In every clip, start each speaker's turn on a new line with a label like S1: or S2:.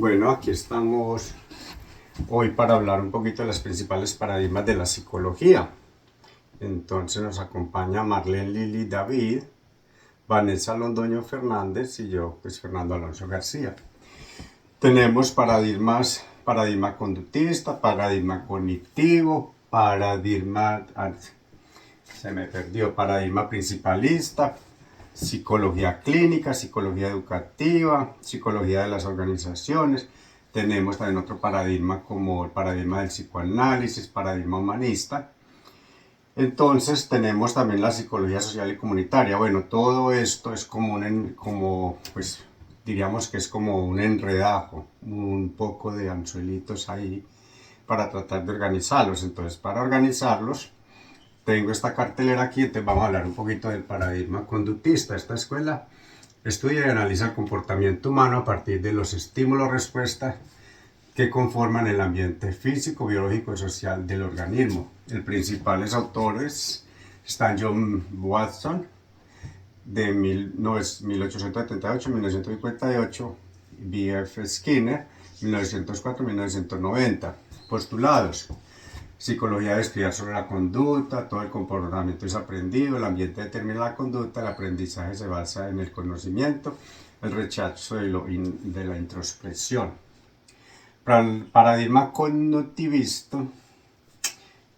S1: Bueno, aquí estamos hoy para hablar un poquito de los principales paradigmas de la psicología. Entonces nos acompaña Marlene Lili David, Vanessa Londoño Fernández y yo, pues Fernando Alonso García. Tenemos paradigma conductista, paradigma cognitivo, paradigma principalista, psicología clínica, psicología educativa, psicología de las organizaciones. Tenemos también otro paradigma como el paradigma del psicoanálisis, paradigma humanista. Entonces tenemos también la psicología social y comunitaria. Bueno, todo esto es diríamos que es como un enredajo, un poco de anzuelitos ahí para tratar de organizarlos. Entonces, para organizarlos, tengo esta cartelera aquí, entonces vamos a hablar un poquito del paradigma conductista. Esta escuela estudia y analiza el comportamiento humano a partir de los estímulos-respuestas que conforman el ambiente físico, biológico y social del organismo. Los principales autores están John Watson, de 1878-1958, B.F. Skinner, 1904-1990. Postulados: psicología de estudiar sobre la conducta, todo el comportamiento es aprendido, el ambiente determina la conducta, el aprendizaje se basa en el conocimiento, el rechazo de la introspección. Para el paradigma cognitivista,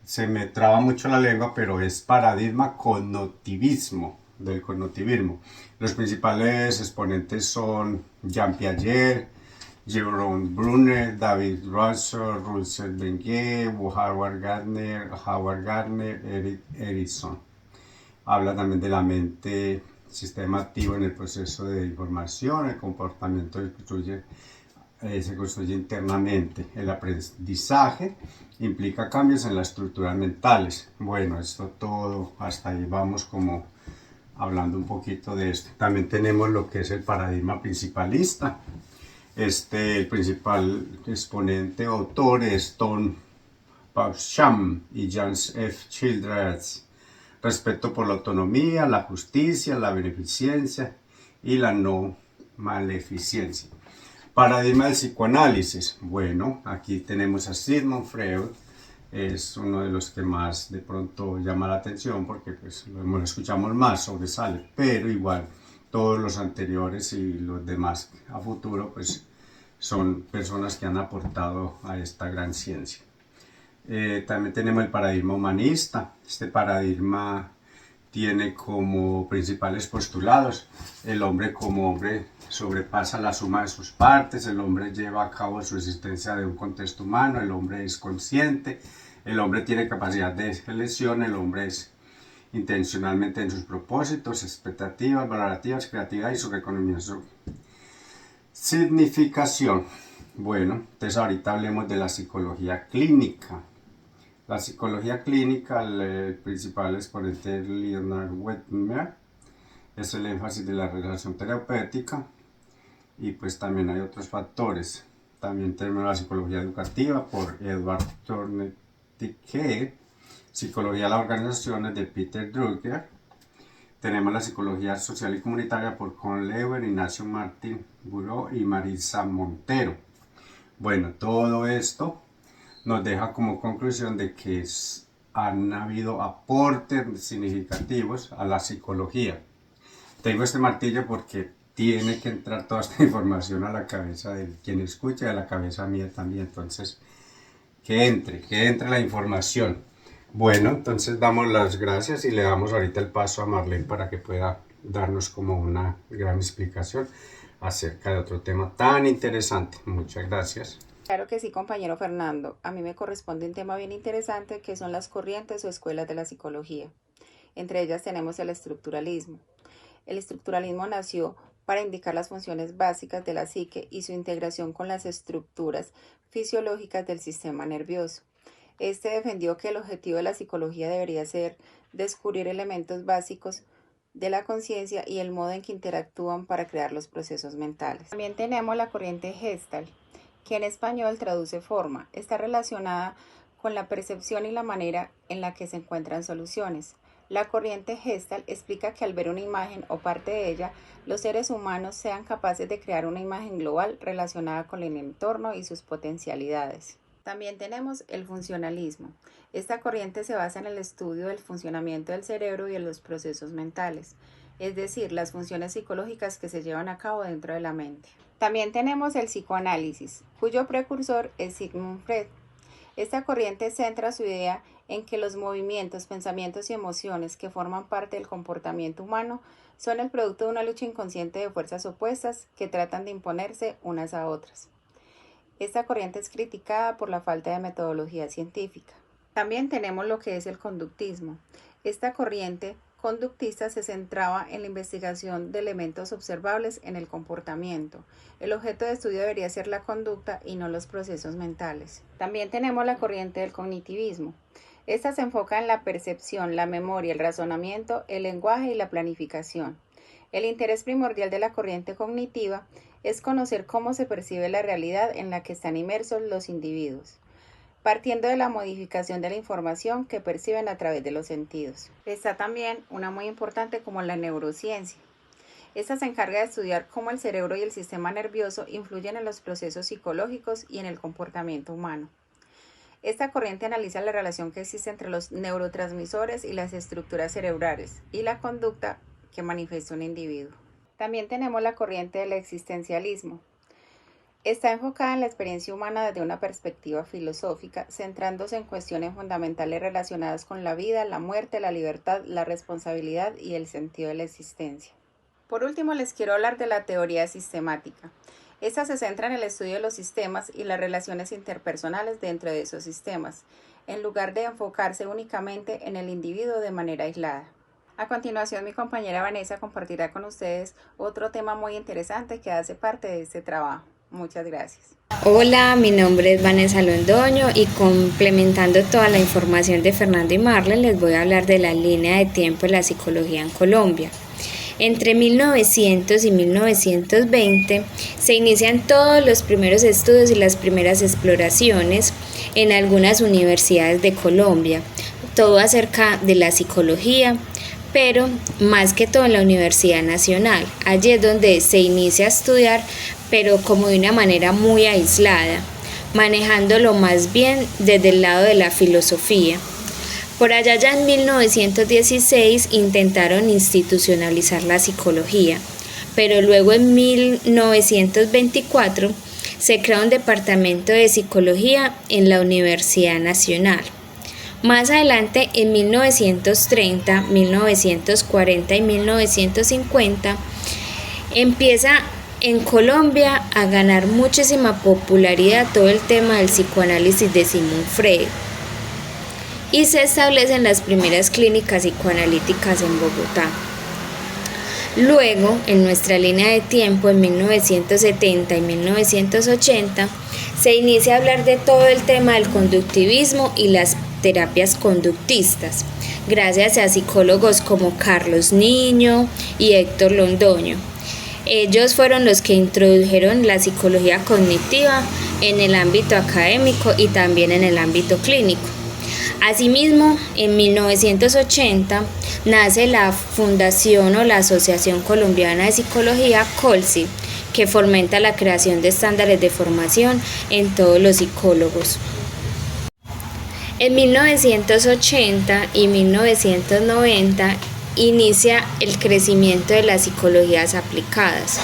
S1: se me traba mucho la lengua, pero es paradigma cognitivismo, del cognitivismo. Los principales exponentes son Jean Piaget, Jerome Bruner, David Russell Benguet, Howard Gardner, Eric Erikson. Habla también de la mente, sistema activo en el proceso de información, el comportamiento se construye internamente. El aprendizaje implica cambios en las estructuras mentales. Bueno, esto todo, hasta ahí vamos como hablando un poquito de esto. También tenemos lo que es el paradigma principalista. El principal exponente autor es Tom Beauchamp y James F. Childress. Respeto por la autonomía, la justicia, la beneficencia y la no maleficencia. Paradigma del psicoanálisis. Bueno, aquí tenemos a Sigmund Freud. Es uno de los que más de pronto llama la atención porque pues lo escuchamos más, sobresale, pero igual todos los anteriores y los demás a futuro pues son personas que han aportado a esta gran ciencia. También tenemos el paradigma humanista. Este paradigma tiene como principales postulados: el hombre como hombre sobrepasa la suma de sus partes, el hombre lleva a cabo su existencia de un contexto humano, el hombre es consciente, el hombre tiene capacidad de elección, el hombre es intencionalmente en sus propósitos, expectativas, valorativas, creatividad y su reconocimiento. Significación. Bueno, entonces ahorita hablemos de la psicología clínica. La psicología clínica, el principal exponente es Leonard Wetmer, es el énfasis de la relación terapéutica y pues también hay otros factores. También tenemos la psicología educativa por Edward Thorndike, psicología de las organizaciones de Peter Drucker. Tenemos la psicología social y comunitaria por Con Lever, Ignacio Martín Buró y Marisa Montero. Bueno, todo esto nos deja como conclusión de que han habido aportes significativos a la psicología. Tengo este martillo porque tiene que entrar toda esta información a la cabeza de quien escucha y a la cabeza mía también. Entonces, que entre la información. Bueno, entonces damos las gracias y le damos ahorita el paso a Marlene para que pueda darnos como una gran explicación acerca de otro tema tan interesante. Muchas gracias.
S2: Claro que sí, compañero Fernando. A mí me corresponde un tema bien interesante que son las corrientes o escuelas de la psicología. Entre ellas tenemos el estructuralismo. El estructuralismo nació para indicar las funciones básicas de la psique y su integración con las estructuras fisiológicas del sistema nervioso. Este defendió que el objetivo de la psicología debería ser descubrir elementos básicos de la conciencia y el modo en que interactúan para crear los procesos mentales. También tenemos la corriente Gestalt, que en español traduce forma. Está relacionada con la percepción y la manera en la que se encuentran soluciones. La corriente Gestalt explica que al ver una imagen o parte de ella, los seres humanos sean capaces de crear una imagen global relacionada con el entorno y sus potencialidades. También tenemos el funcionalismo. Esta corriente se basa en el estudio del funcionamiento del cerebro y de los procesos mentales, es decir, las funciones psicológicas que se llevan a cabo dentro de la mente. También tenemos el psicoanálisis, cuyo precursor es Sigmund Freud. Esta corriente centra su idea en que los movimientos, pensamientos y emociones que forman parte del comportamiento humano son el producto de una lucha inconsciente de fuerzas opuestas que tratan de imponerse unas a otras. Esta corriente es criticada por la falta de metodología científica. También tenemos lo que es el conductismo. Esta corriente conductista se centraba en la investigación de elementos observables en el comportamiento. El objeto de estudio debería ser la conducta y no los procesos mentales. También tenemos la corriente del cognitivismo. Esta se enfoca en la percepción, la memoria, el razonamiento, el lenguaje y la planificación. El interés primordial de la corriente cognitiva es conocer cómo se percibe la realidad en la que están inmersos los individuos, partiendo de la modificación de la información que perciben a través de los sentidos. Está también una muy importante como la neurociencia. Esta se encarga de estudiar cómo el cerebro y el sistema nervioso influyen en los procesos psicológicos y en el comportamiento humano. Esta corriente analiza la relación que existe entre los neurotransmisores y las estructuras cerebrales y la conducta que manifiesta un individuo. También tenemos la corriente del existencialismo. Está enfocada en la experiencia humana desde una perspectiva filosófica, centrándose en cuestiones fundamentales relacionadas con la vida, la muerte, la libertad, la responsabilidad y el sentido de la existencia. Por último, les quiero hablar de la teoría sistemática. Esta se centra en el estudio de los sistemas y las relaciones interpersonales dentro de esos sistemas, en lugar de enfocarse únicamente en el individuo de manera aislada. A continuación, mi compañera Vanessa compartirá con ustedes otro tema muy interesante que hace parte de este trabajo. Muchas gracias.
S3: Hola, mi nombre es Vanessa Londoño y complementando toda la información de Fernando y Marlene, les voy a hablar de la línea de tiempo de la psicología en Colombia. Entre 1900 y 1920 se inician todos los primeros estudios y las primeras exploraciones en algunas universidades de Colombia, todo acerca de la psicología, pero más que todo en la Universidad Nacional. Allí es donde se inicia a estudiar, pero como de una manera muy aislada, manejándolo más bien desde el lado de la filosofía. Por allá ya en 1916 intentaron institucionalizar la psicología, pero luego en 1924 se creó un departamento de psicología en la Universidad Nacional. Más adelante, en 1930, 1940 y 1950, empieza en Colombia a ganar muchísima popularidad todo el tema del psicoanálisis de Sigmund Freud y se establecen las primeras clínicas psicoanalíticas en Bogotá. Luego, en nuestra línea de tiempo, en 1970 y 1980, se inicia a hablar de todo el tema del conductivismo y las terapias conductistas, gracias a psicólogos como Carlos Niño y Héctor Londoño. Ellos fueron los que introdujeron la psicología cognitiva en el ámbito académico y también en el ámbito clínico. Asimismo, en 1980 nace la Fundación o la Asociación Colombiana de Psicología, COLSI, que fomenta la creación de estándares de formación en todos los psicólogos. En 1980 y 1990 inicia el crecimiento de las psicologías aplicadas,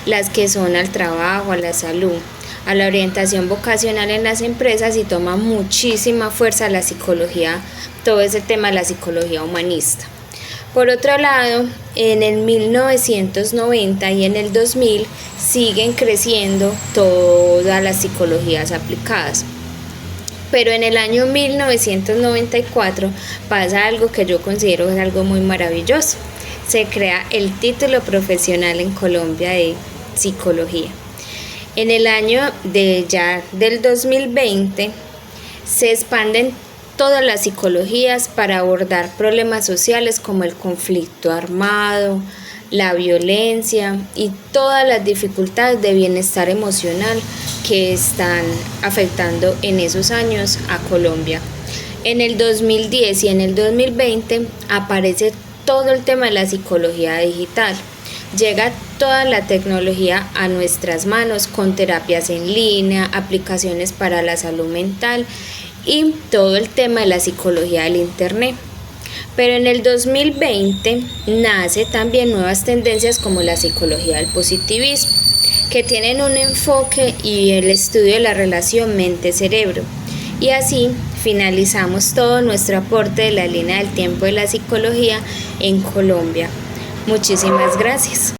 S3: las que son al trabajo, a la salud, a la orientación vocacional en las empresas y toma muchísima fuerza la psicología, todo ese tema de la psicología humanista. Por otro lado, en el 1990 y en el 2000 siguen creciendo todas las psicologías aplicadas. Pero en el año 1994 pasa algo que yo considero es algo muy maravilloso. Se crea el título profesional en Colombia de psicología. En el año del 2020 se expanden todas las psicologías para abordar problemas sociales como el conflicto armado, la violencia y todas las dificultades de bienestar emocional que están afectando en esos años a Colombia. En el 2010 y en el 2020 aparece todo el tema de la psicología digital. Llega toda la tecnología a nuestras manos con terapias en línea, aplicaciones para la salud mental y todo el tema de la psicología del Internet. Pero en el 2020 nace también nuevas tendencias como la psicología del positivismo, que tienen un enfoque y el estudio de la relación mente-cerebro. Y así finalizamos todo nuestro aporte de la línea del tiempo de la psicología en Colombia. Muchísimas gracias.